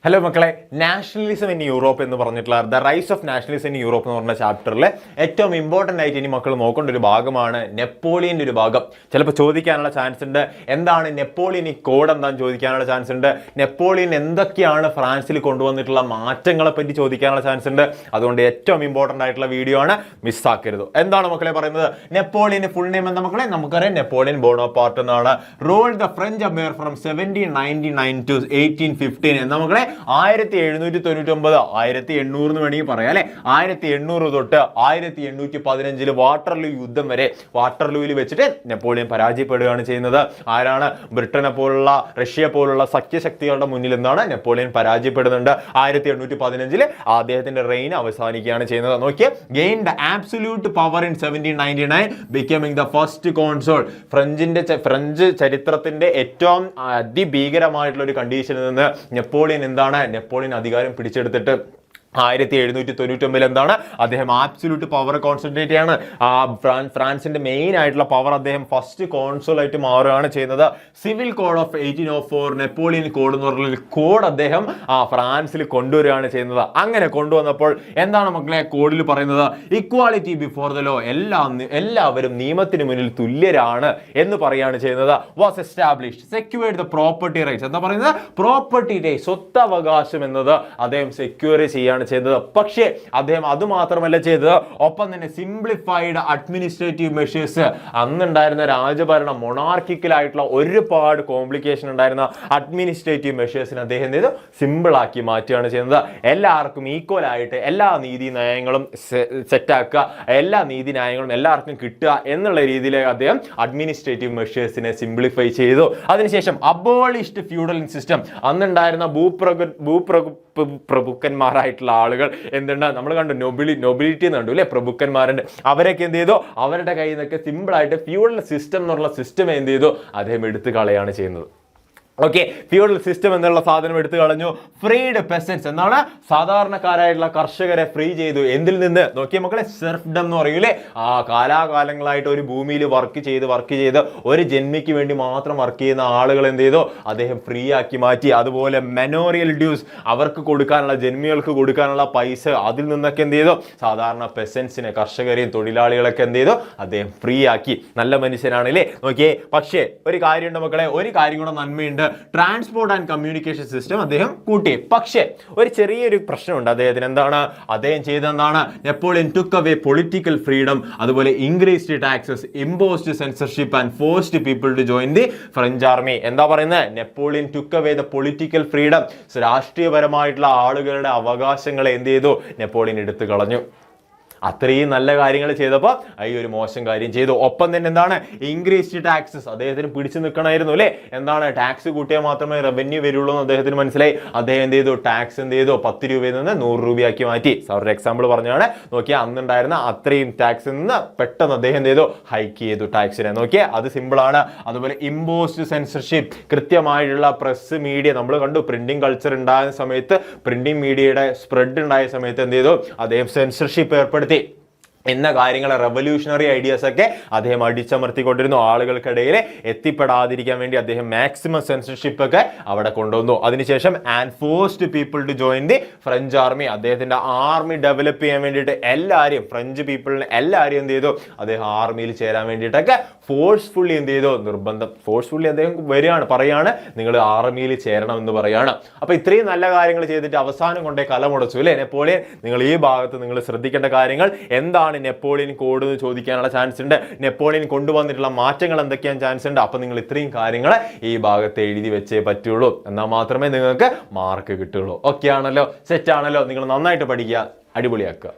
Hello മക്കളെ, nationalism in Europe എന്ന് പറഞ്ഞിട്ടുള്ള the rise of nationalism in Europe എന്ന് പറഞ്ഞ ചാപ്റ്ററിലെ ഏറ്റവും ഇമ്പോർട്ടൻ്റ് ആയിട്ട് ഇനി മക്കൾ നോക്കേണ്ട ഒരു ഭാഗമാണ് നെപ്പോളിയൻ്റെ ഒരു ഭാഗം. ചിലപ്പോൾ ചോദിക്കാനുള്ള ചാൻസ് ഉണ്ട്, എന്താണ് നെപ്പോളിയൻ, ഈ കോഡ് എന്താണെന്ന് ചോദിക്കാനുള്ള ചാൻസ് ഉണ്ട്. നെപ്പോളിയൻ എന്തൊക്കെയാണ് ഫ്രാൻസിൽ കൊണ്ടുവന്നിട്ടുള്ള മാറ്റങ്ങളെ പറ്റി ചോദിക്കാനുള്ള ചാൻസ് ഉണ്ട്. അതുകൊണ്ട് ഏറ്റവും ഇമ്പോർട്ടൻ്റ് ആയിട്ടുള്ള വീഡിയോ ആണ്, മിസ്സാക്കരുത്. എന്താണ് മക്കളെ പറയുന്നത്? നെപ്പോളിയൻ്റെ ഫുൾ നെയിം എന്താ മക്കളെ? നമുക്കറിയാം, നെപ്പോളിയൻ ബോണപ്പാർട്ട് എന്നാണ്. Rule the French empire from 1799 to 1815 എന്നാ മക്കളെ 1799 1800 എന്ന് വേണമെങ്കിൽ പറയാം അല്ലെ. 1800 തൊട്ട് 1815 വാട്ടർലൂ യുദ്ധം വരെ വാട്ടർലൂവിൽ വെച്ചിട്ട് നെപ്പോളിയൻ പരാജയപ്പെടുകയാണ് ചെയ്യുന്നത്. ആരാണ്? ബ്രിട്ടനെ പോലുള്ള റഷ്യ പോലുള്ള സഖ്യശക്തികളുടെ മുന്നിൽ നിന്നാണ് നെപ്പോളിയൻ പരാജയപ്പെടുന്നുണ്ട്. 1815 അദ്ദേഹത്തിന്റെ റെയിൻ അവസാനിക്കുകയാണ് ചെയ്യുന്നത്. നോക്കിയേ, gain the absolute power in 1799 becoming the first console. French ചരിത്രത്തിന്റെ ഏറ്റവും അതിഭീകരമായിട്ടുള്ള ഒരു കണ്ടീഷനിൽ നിന്ന് നെപ്പോളിയൻ നെപ്പോളിയൻ അധികാരം പിടിച്ചെടുത്തിട്ട് 1799 എന്താണ് അദ്ദേഹം ആബ്സല്യൂട്ട് പവർ കോൺസെൻട്രേറ്റ് ചെയ്യാണ്. ഫ്രാൻസിന്റെ മെയിൻ ആയിട്ടുള്ള പവർ അദ്ദേഹം ഫസ്റ്റ് കോൺസോൾ ആയിട്ട് മാറുകയാണ് ചെയ്യുന്നത്. Civil code of 1804 Napoleon code എന്ന് പറഞ്ഞ കോഡ് അദ്ദേഹം ഫ്രാൻസിൽ കൊണ്ടുവരികയാണ് ചെയ്യുന്നത്. അങ്ങനെ കൊണ്ടുവന്നപ്പോൾ എന്താണ് മക്കളെ കോഡിൽ പറയുന്നത്? ഇക്വാളിറ്റി ബിഫോർ ദ ലോ, എല്ലാവരും നിയമത്തിന് മുന്നിൽ തുല്യരാണ് എന്ന് പറയുകയാണ് ചെയ്യുന്നത്. Was established secured the property rights. എന്താ പറയുന്നത്? പ്രോപ്പർട്ടി റൈറ്റ്, സ്വത്തവകാശം എന്നത് അദ്ദേഹം സെക്യൂർ ചെയ്യാണ് ചെയ്തത്. പക്ഷേ അദ്ദേഹം അത് മാത്രമല്ല ചെയ്തത്, ഒപ്പം തന്നെ സിംപ്ലിഫൈഡ് അഡ്മിനിസ്ട്രേറ്റീവ് മെഷേഴ്സ്. അന്നുണ്ടായിരുന്ന രാജഭരണം മൊണാർക്കിക്കലായിട്ടുള്ള ഒരുപാട് കോംപ്ലിക്കേഷൻ ഉണ്ടായിരുന്ന അഡ്മിനിസ്ട്രേറ്റീവ് മെഷേഴ്സിന് അദ്ദേഹം എന്ത് ചെയ്തു? സിമ്പിൾ ആക്കി മാറ്റുകയാണ് ചെയ്യുന്നത്. എല്ലാവർക്കും ഈക്വൽ ആയിട്ട് എല്ലാ നീതി നയങ്ങളും സെറ്റാക്കുക, എല്ലാ നീതി ന്യായങ്ങളും എല്ലാവർക്കും കിട്ടുക എന്നുള്ള രീതിയിൽ അദ്ദേഹം അഡ്മിനിസ്ട്രേറ്റീവ് മെഷേഴ്സിനെ സിംപ്ലിഫൈ ചെയ്തു. അതിനുശേഷം അബോളിഷ്ഡ് ഫ്യൂഡൽ സിസ്റ്റം. അന്നുണ്ടായിരുന്ന പ്രഭുക്കന്മാരായിട്ടുള്ള ആളുകൾ എന്തുണ്ട്, നമ്മൾ കണ്ടു നൊബിലിറ്റി എന്ന് കണ്ടു അല്ലെ, പ്രഭുക്കന്മാരുണ്ട്. അവരൊക്കെ എന്ത് ചെയ്തു? അവരുടെ കയ്യിൽ നിന്നൊക്കെ സിമ്പിൾ ആയിട്ട് ഫ്യൂഡൽ സിസ്റ്റം എന്നുള്ള സിസ്റ്റം എന്ത് ചെയ്തു? അദ്ദേഹം എടുത്തു കളയാണ് ചെയ്യുന്നത്. ഓക്കെ, ഫ്യൂഡൽ സിസ്റ്റം എന്നുള്ള സാധനം എടുത്തു കളഞ്ഞു. ഫ്രീഡ് പെസൻസ്, എന്താണ്? സാധാരണക്കാരായിട്ടുള്ള കർഷകരെ ഫ്രീ ചെയ്തു. എന്തിൽ നിന്ന്? നോക്കിയ മക്കളെ, സെർഫ്ഡം എന്ന് പറയൂലേ, കാലാകാലങ്ങളായിട്ട് ഒരു ഭൂമിയിൽ വർക്ക് ചെയ്ത് ഒരു ജന്മിക്ക് വേണ്ടി മാത്രം വർക്ക് ചെയ്യുന്ന ആളുകൾ എന്ത് ചെയ്തു? അദ്ദേഹം ഫ്രീ ആക്കി മാറ്റി. അതുപോലെ മെനോറിയൽ ഡ്യൂസ്, അവർക്ക് കൊടുക്കാനുള്ള, ജന്മികൾക്ക് കൊടുക്കാനുള്ള പൈസ, അതിൽ നിന്നൊക്കെ എന്ത് ചെയ്തു? സാധാരണ പെസൻസിനെ, കർഷകരെയും തൊഴിലാളികളൊക്കെ എന്ത് ചെയ്തു? അദ്ദേഹം ഫ്രീ ആക്കി. നല്ല മനുഷ്യനാണല്ലേ. നോക്കിയേ, പക്ഷേ ഒരു കാര്യമുണ്ട് മക്കളെ, ഒരു കാര്യം കൂടെ നന്മയുണ്ട്. ട്രാൻസ്പോർട്ട് ആൻഡ് കമ്മ്യൂണിക്കേഷൻ സിസ്റ്റം അദ്ദേഹം കൂട്ടി. പക്ഷേ ഒരു ചെറിയൊരു പ്രശ്നമുണ്ട് അദ്ദേഹത്തിന്. എന്താണ് അദ്ദേഹം ചെയ്തതെന്താണ്? Napoleon took away political freedom, അതുപോലെ increased taxes, imposed censorship and forced people to join the French army. എന്താ പറയുന്നത്? Napoleon took away the political freedom, രാഷ്ട്രീയപരമായിട്ടുള്ള ആളുകളുടെ അവകാശങ്ങളെ എന്ത് ചെയ്തു? നെപ്പോളിയൻ എടുത്തു കളഞ്ഞു. അത്രയും നല്ല കാര്യങ്ങൾ ചെയ്തപ്പോൾ ഈ ഒരു മോശം കാര്യം ചെയ്തു. ഒപ്പം തന്നെ എന്താണ്? ഇൻക്രീസ്ഡ് ടാക്സസ്, അദ്ദേഹത്തിന് പിടിച്ചു നിൽക്കണമായിരുന്നു അല്ലേ. എന്താണ്? ടാക്സ് കൂട്ടിയാൽ മാത്രമേ റവന്യൂ വരുള്ളൂ എന്ന് അദ്ദേഹത്തിന് മനസ്സിലായി. അദ്ദേഹം എന്ത് ചെയ്തു? ടാക്സ് എന്ത് ചെയ്തു? 10 രൂപയിൽ നിന്ന് 100 രൂപയാക്കി മാറ്റി. ഒരു എക്സാമ്പിൾ പറഞ്ഞാണ്. നോക്കിയാൽ അന്നുണ്ടായിരുന്ന അത്രയും ടാക്സിൽ നിന്ന് പെട്ടെന്ന് അദ്ദേഹം എന്ത് ചെയ്തു? ഹൈക്ക് ചെയ്തു ടാക്സിനെ. നോക്കിയാൽ അത് സിമ്പിൾ ആണ്. അതുപോലെ ഇമ്പോസ്ഡ് സെൻസർഷിപ്പ്, കൃത്യമായിട്ടുള്ള പ്രസ് മീഡിയ, നമ്മൾ കണ്ടു പ്രിന്റിംഗ് കൾച്ചർ ഉണ്ടായ സമയത്ത്, പ്രിന്റിംഗ് മീഡിയയുടെ സ്പ്രെഡ് ഉണ്ടായ സമയത്ത് എന്ത് ചെയ്തു? അദ്ദേഹം സെൻസർഷിപ്പ് ഏർപ്പെടുത്തി. എന്ന കാര്യങ്ങൾ, റെവല്യൂഷണറി ഐഡിയാസ് ഒക്കെ അദ്ദേഹം അടിച്ചമർത്തിക്കൊണ്ടിരുന്നു. ആളുകൾക്കിടയിൽ എത്തിപ്പെടാതിരിക്കാൻ വേണ്ടി അദ്ദേഹം മാക്സിമം സെൻസർഷിപ്പ് ഒക്കെ അവിടെ കൊണ്ടുവന്നു. അതിനുശേഷം and forced people to join the French army. അദ്ദേഹത്തിന്റെ ആർമി ഡെവലപ്പ് ചെയ്യാൻ വേണ്ടിയിട്ട് എല്ലാവരെയും, ഫ്രഞ്ച് പീപ്പിളിനെ എല്ലാവരെയും എന്ത് ചെയ്തു? അദ്ദേഹം ആർമിയിൽ ചേരാൻ വേണ്ടിയിട്ടൊക്കെ ഫോഴ്സ്ഫുള്ളി എന്ത് ചെയ്തു? നിർബന്ധം, ഫോഴ്സ്ഫുള്ളി അദ്ദേഹം പറയാണ് നിങ്ങൾ ആർമിയിൽ ചേരണം എന്ന് പറയാണ്. അപ്പൊ ഇത്രയും നല്ല കാര്യങ്ങൾ ചെയ്തിട്ട് അവസാനം കൊണ്ടേ കലമുടച്ചു അല്ലെ നെപ്പോളിയൻ. നിങ്ങൾ ഈ ഭാഗത്ത് നിങ്ങൾ ശ്രദ്ധിക്കേണ്ട കാര്യങ്ങൾ എന്താണ്? നെപ്പോളിയൻ കോഡ് എന്ന് ചോദിക്കാനുള്ള ചാൻസ് ഉണ്ട്. നെപ്പോളിയൻ കൊണ്ടുവന്നിട്ടുള്ള മാറ്റങ്ങൾ എന്തൊക്കെയാണ് ചാൻസ് ഉണ്ട്. അപ്പൊ നിങ്ങൾ ഇത്രയും കാര്യങ്ങൾ ഈ ഭാഗത്ത് എഴുതി വെച്ചേ പറ്റുള്ളൂ. എന്നാൽ മാത്രമേ നിങ്ങൾക്ക് മാർക്ക് കിട്ടുള്ളൂ. ഓക്കെ ആണല്ലോ? സെറ്റ് ആണല്ലോ? നിങ്ങൾ നന്നായിട്ട് പഠിക്കുക, അടിപൊളിയാക്കുക.